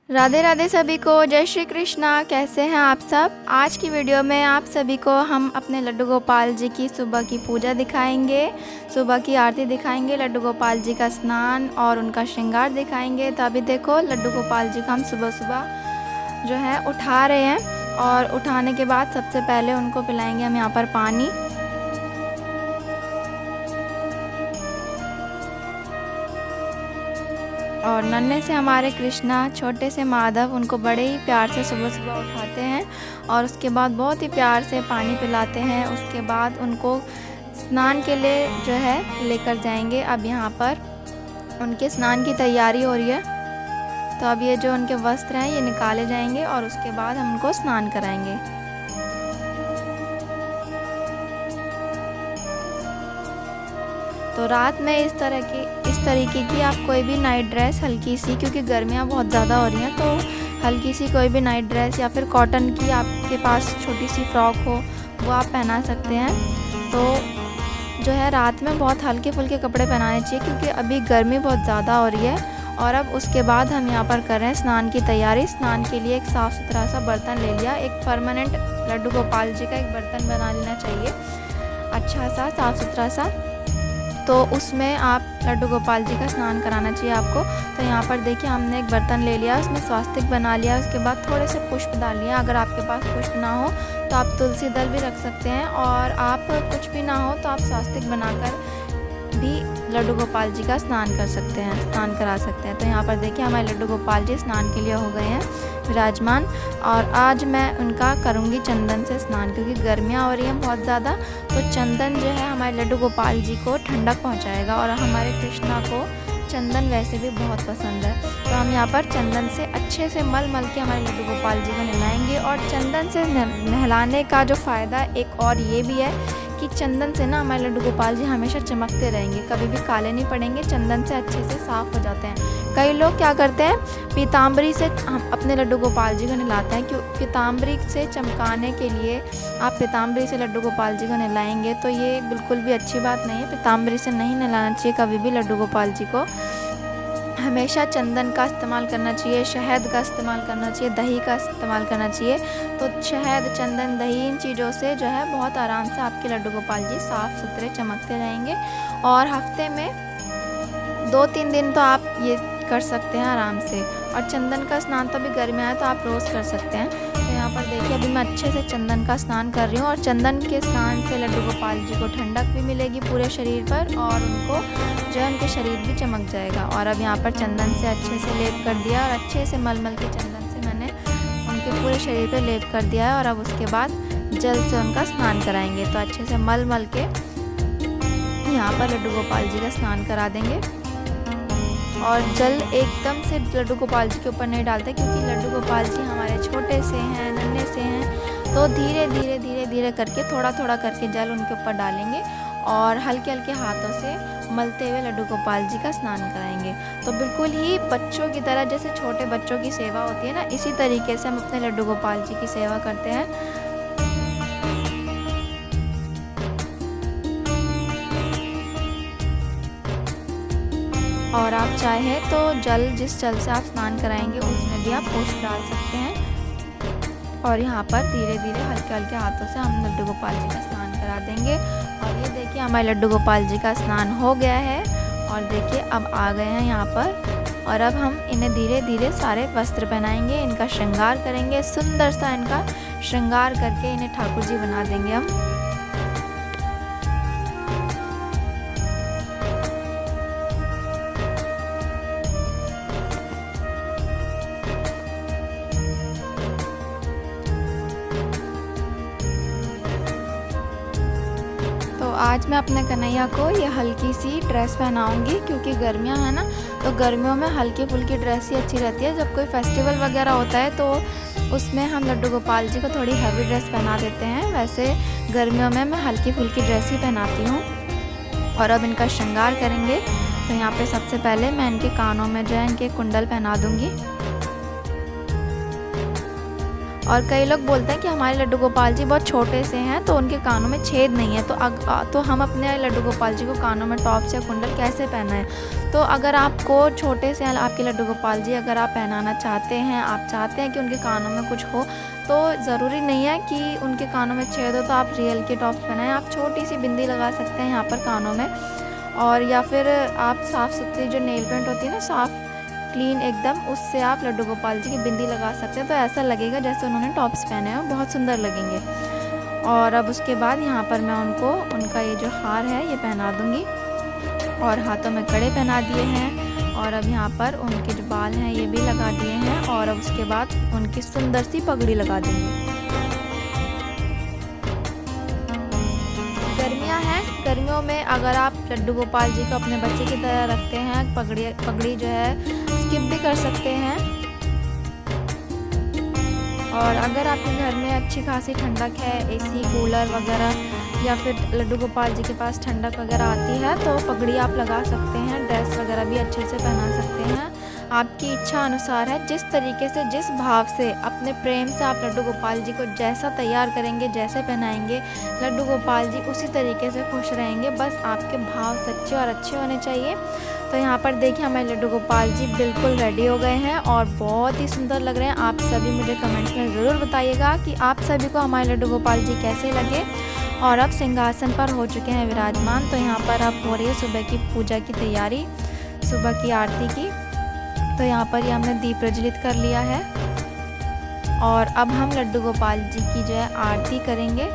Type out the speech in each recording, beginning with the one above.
राधे राधे सभी को, जय श्री कृष्णा। कैसे हैं आप सब। आज की वीडियो में आप सभी को हम अपने लड्डू गोपाल जी की सुबह की पूजा दिखाएंगे, सुबह की आरती दिखाएंगे, लड्डू गोपाल जी का स्नान और उनका श्रृंगार दिखाएंगे। तो अभी देखो लड्डू गोपाल जी को हम सुबह सुबह जो है उठा रहे हैं और उठाने के बाद सबसे पहले उनको पिलाएंगे हम यहाँ पर पानी। और नन्हे से हमारे कृष्णा, छोटे से माधव, उनको बड़े ही प्यार से सुबह सुबह उठाते हैं और उसके बाद बहुत ही प्यार से पानी पिलाते हैं। उसके बाद उनको स्नान के लिए जो है लेकर जाएंगे। अब यहाँ पर उनके स्नान की तैयारी हो रही है, तो अब ये जो उनके वस्त्र हैं ये निकाले जाएंगे और उसके बाद हम उनको स्नान कराएंगे। तो रात में इस तरीके की आप कोई भी नाइट ड्रेस हल्की सी, क्योंकि गर्मियाँ बहुत ज़्यादा हो रही हैं, तो हल्की सी कोई भी नाइट ड्रेस या फिर कॉटन की आपके पास छोटी सी फ्रॉक हो वो आप पहना सकते हैं। तो जो है रात में बहुत हल्के फुल्के कपड़े पहनाने चाहिए, क्योंकि अभी गर्मी बहुत ज़्यादा हो रही है। और अब उसके बाद हम यहाँ पर कर रहे हैं स्नान की तैयारी। स्नान के लिए एक साफ़ सुथरा सा बर्तन ले लिया, एक परमानेंट लड्डू गोपाल जी का एक बर्तन बना लेना चाहिए, अच्छा सा साफ़ सुथरा सा। तो उसमें आप लड्डू गोपाल जी का स्नान कराना चाहिए आपको। तो यहाँ पर देखिए हमने एक बर्तन ले लिया, उसमें स्वास्तिक बना लिया, उसके बाद थोड़े से पुष्प डाल लिया। अगर आपके पास पुष्प ना हो तो आप तुलसी दल भी रख सकते हैं, और आप कुछ भी ना हो तो आप स्वास्तिक बनाकर भी लड्डू गोपाल जी का स्नान कर सकते हैं, स्नान करा सकते हैं। तो यहाँ पर देखिए हमारे लड्डू गोपाल जी स्नान के लिए हो गए हैं विराजमान। और आज मैं उनका करूँगी चंदन से स्नान, क्योंकि गर्मियाँ हो रही हैं बहुत ज़्यादा। तो चंदन जो है हमारे लड्डू गोपाल जी को ठंडक पहुँचाएगा, और हमारे कृष्णा को चंदन वैसे भी बहुत पसंद है। तो हम यहाँ पर चंदन से अच्छे से मल मल के हमारे लड्डू गोपाल जी को नहलाएंगे। और चंदन से नहलाने का जो फ़ायदा एक और ये भी है कि चंदन से ना हमारे लड्डू गोपाल जी हमेशा चमकते रहेंगे, कभी भी काले नहीं पड़ेंगे, चंदन से अच्छे से साफ़ हो जाते हैं। कई लोग क्या करते हैं, पीताम्बरी से हम अपने लड्डू गोपाल जी को नहलाते हैं। क्यों? पीताम्बरी से चमकाने के लिए आप पीताम्बरी से लड्डू गोपाल जी को नहलाएंगे, तो ये बिल्कुल भी अच्छी बात नहीं है। पीताम्बरी से नहीं नहलाना चाहिए कभी भी लड्डू गोपाल जी को। हमेशा चंदन का इस्तेमाल करना चाहिए, शहद का इस्तेमाल करना चाहिए, दही का इस्तेमाल करना चाहिए। तो शहद, चंदन, दही, इन चीज़ों से जो है बहुत आराम से आपके लड्डू गोपाल जी साफ़ सुथरे चमकते रहेंगे। और हफ्ते में 2-3 दिन तो आप ये कर सकते हैं आराम से। और चंदन का स्नान तो अभी गर्मियाँ है तो आप रोज़ कर सकते हैं। तो यहाँ पर देखिए अभी मैं अच्छे से चंदन का स्नान कर रही हूँ, और चंदन के स्नान से लड्डू गोपाल जी को ठंडक भी मिलेगी पूरे शरीर पर, और उनको जो है उनके शरीर भी चमक जाएगा। और अब यहाँ पर चंदन से अच्छे से लेप कर दिया, और अच्छे से मल मल के चंदन से मैंने उनके पूरे शरीर पर लेप कर दिया है। और अब उसके बाद जल से उनका स्नान कराएंगे। तो अच्छे से मल मल के यहाँ पर लड्डू गोपाल जी का स्नान करा देंगे। और जल एकदम से लड्डू गोपाल जी के ऊपर नहीं डालते, क्योंकि लड्डू गोपाल जी हमारे छोटे से हैं, नन्हे से हैं। तो धीरे धीरे धीरे धीरे करके, थोड़ा थोड़ा करके जल उनके ऊपर डालेंगे और हल्के हल्के हाथों से मलते हुए लड्डू गोपाल जी का स्नान कराएंगे। तो बिल्कुल ही बच्चों की तरह, जैसे छोटे बच्चों की सेवा होती है ना, इसी तरीके से हम अपने लड्डू गोपाल जी की सेवा करते हैं। और आप चाहें तो जिस जल से आप स्नान कराएंगे उसमें भी आप पुष्प डाल सकते हैं। और यहाँ पर धीरे धीरे हल्के हल्के हाथों से हम लड्डू गोपाल जी का स्नान करा देंगे। और ये देखिए हमारे लड्डू गोपाल जी का स्नान हो गया है, और देखिए अब आ गए हैं यहाँ पर। और अब हम इन्हें धीरे धीरे सारे वस्त्र पहनाएंगे, इनका श्रृंगार करेंगे, सुंदर सा इनका श्रृंगार करके इन्हें ठाकुर जी बना देंगे हम। आज मैं अपने कन्हैया को ये हल्की सी ड्रेस पहनाऊंगी, क्योंकि गर्मियां हैं ना, तो गर्मियों में हल्की फुल्की ड्रेस ही अच्छी रहती है। जब कोई फेस्टिवल वगैरह होता है तो उसमें हम लड्डू गोपाल जी को थोड़ी हैवी ड्रेस पहना देते हैं। वैसे गर्मियों में मैं हल्की फुल्की ड्रेस ही पहनाती हूँ। और अब इनका श्रृंगार करेंगे। तो यहाँ पे सबसे पहले मैं इनके कानों में जो है इनके कुंडल पहना दूँगी। और कई लोग बोलते हैं कि हमारे लड्डू गोपाल जी बहुत छोटे से हैं तो उनके कानों में छेद नहीं है, तो हम अपने लड्डू गोपाल जी को कानों में टॉप्स या कुंडल कैसे पहनाएं। तो अगर आपको छोटे से आपके लड्डू गोपाल जी अगर आप पहनाना चाहते हैं, आप चाहते हैं कि उनके कानों में कुछ हो, तो ज़रूरी नहीं है कि उनके कानों में छेद हो तो आप रियल के टॉप्स पहनाएं। आप छोटी सी बिंदी लगा सकते हैं यहाँ पर कानों में, और या फिर आप साफ़ सुथरी जो नेल पेंट होती है ना, साफ़ क्लीन एकदम, उससे आप लड्डू गोपाल जी की बिंदी लगा सकते हैं। तो ऐसा लगेगा जैसे उन्होंने टॉप्स पहने हैं, बहुत सुंदर लगेंगे। और अब उसके बाद यहाँ पर मैं उनको उनका ये जो हार है ये पहना दूँगी, और हाथों में कड़े पहना दिए हैं, और अब यहाँ पर उनके जो बाल हैं ये भी लगा दिए हैं, और अब उसके बाद उनकी सुंदर सी पगड़ी लगा देंगे। गर्मियाँ हैं, गर्मियों में अगर आप लड्डू गोपाल जी को अपने बच्चे की तरह रखते हैं, पगड़ी जो है स्किप भी कर सकते हैं। और अगर आपके घर में अच्छी खासी ठंडक है, एसी कूलर वगैरह, या फिर लड्डू गोपाल जी के पास ठंडक वगैरह आती है, तो पगड़ी आप लगा सकते हैं। ड्रेस वगैरह भी अच्छे से पहना सकते हैं, आपकी इच्छा अनुसार है। जिस तरीके से, जिस भाव से, अपने प्रेम से आप लड्डू गोपाल जी को जैसा तैयार करेंगे, जैसे पहनाएंगे, लड्डू गोपाल जी उसी तरीके से खुश रहेंगे। बस आपके भाव सच्चे और अच्छे होने चाहिए। तो यहाँ पर देखिए हमारे लड्डू गोपाल जी बिल्कुल रेडी हो गए हैं और बहुत ही सुंदर लग रहे हैं। आप सभी मुझे कमेंट्स में ज़रूर बताइएगा कि आप सभी को हमारे लड्डू गोपाल जी कैसे लगे। और अब सिंहासन पर हो चुके हैं विराजमान। तो यहाँ पर अब हो रही है सुबह की पूजा की तैयारी, सुबह की आरती की। तो यहाँ पर ये हमने दीप प्रज्वलित कर लिया है, और अब हम लड्डू गोपाल जी की जो है आरती करेंगे।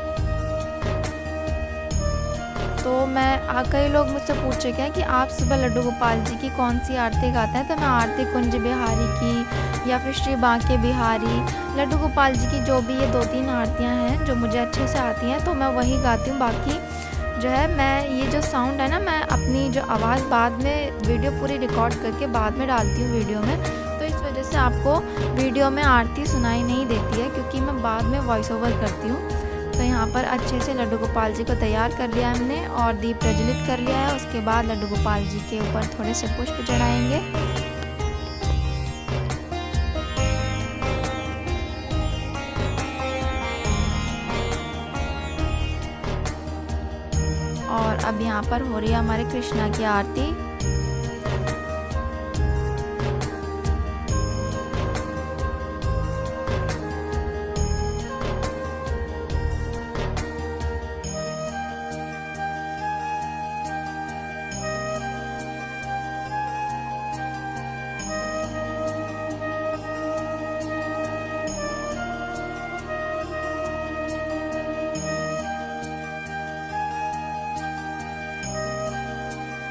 तो कई लोग मुझसे पूछ चुके हैं कि आप सुबह लड्डू गोपाल जी की कौन सी आरती गाते हैं। तो मैं आरती कुंज बिहारी की या फिर श्री बांके बिहारी, लड्डू गोपाल जी की जो भी ये 2-3 आरतियां हैं जो मुझे अच्छे से आती हैं, तो मैं वही गाती हूँ। बाकी जो है मैं ये जो साउंड है ना, मैं अपनी जो आवाज़ बाद में वीडियो पूरी रिकॉर्ड करके बाद में डालती हूँ वीडियो में, तो इस वजह से आपको वीडियो में आरती सुनाई नहीं देती है, क्योंकि मैं बाद में वॉइस ओवर करती हूँ। तो यहाँ पर अच्छे से लड्डू गोपाल जी को तैयार कर लिया हमने और दीप प्रज्वलित कर लिया है। उसके बाद लड्डू गोपाल जी के ऊपर थोड़े से पुष्प चढ़ाएंगे। और अब यहाँ पर हो रही है हमारे कृष्णा की आरती।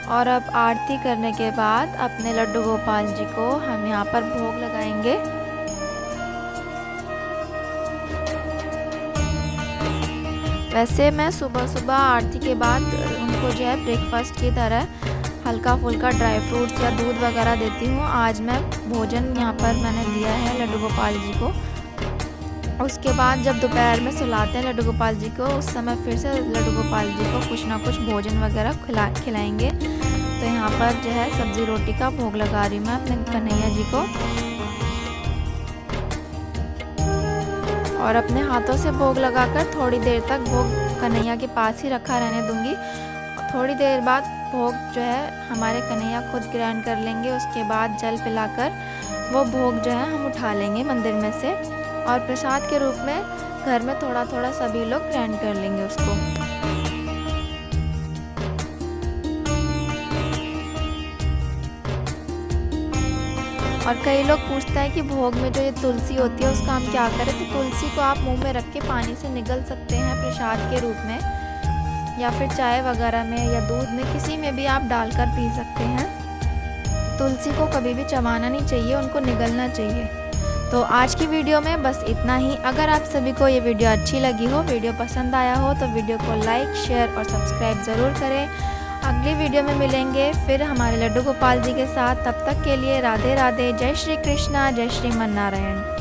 और अब आरती करने के बाद अपने लड्डू गोपाल जी को हम यहाँ पर भोग लगाएंगे। वैसे मैं सुबह सुबह आरती के बाद उनको जो है ब्रेकफास्ट की तरह हल्का फुल्का ड्राई फ्रूट्स या दूध वगैरह देती हूँ। आज मैं भोजन यहाँ पर मैंने दिया है लड्डू गोपाल जी को। उसके बाद जब दोपहर में सुलाते हैं लड्डू गोपाल जी को, उस समय फिर से लड्डू गोपाल जी को कुछ ना कुछ भोजन वगैरह खिलाएंगे। तो यहाँ पर जो है सब्जी रोटी का भोग लगा रही हूँ मैं अपने कन्हैया जी को, और अपने हाथों से भोग लगाकर थोड़ी देर तक भोग कन्हैया के पास ही रखा रहने दूंगी। थोड़ी देर बाद भोग जो है हमारे कन्हैया खुद ग्रहण कर लेंगे। उसके बाद जल पिलाकर वो भोग जो है हम उठा लेंगे मंदिर में से, और प्रसाद के रूप में घर में थोड़ा थोड़ा सभी लोग ग्रहण कर लेंगे उसको। और कई लोग पूछते हैं कि भोग में जो ये तुलसी होती है उसका हम क्या करें। तो तुलसी को आप मुंह में रख के पानी से निगल सकते हैं प्रसाद के रूप में, या फिर चाय वगैरह में या दूध में, किसी में भी आप डालकर पी सकते हैं। तुलसी को कभी भी चबाना नहीं चाहिए, उनको निगलना चाहिए। तो आज की वीडियो में बस इतना ही। अगर आप सभी को ये वीडियो अच्छी लगी हो, वीडियो पसंद आया हो, तो वीडियो को लाइक, शेयर और सब्सक्राइब ज़रूर करें। अगली वीडियो में मिलेंगे फिर हमारे लड्डू गोपाल जी के साथ। तब तक के लिए राधे राधे, जय श्री कृष्णा, जय श्रीमन नारायण।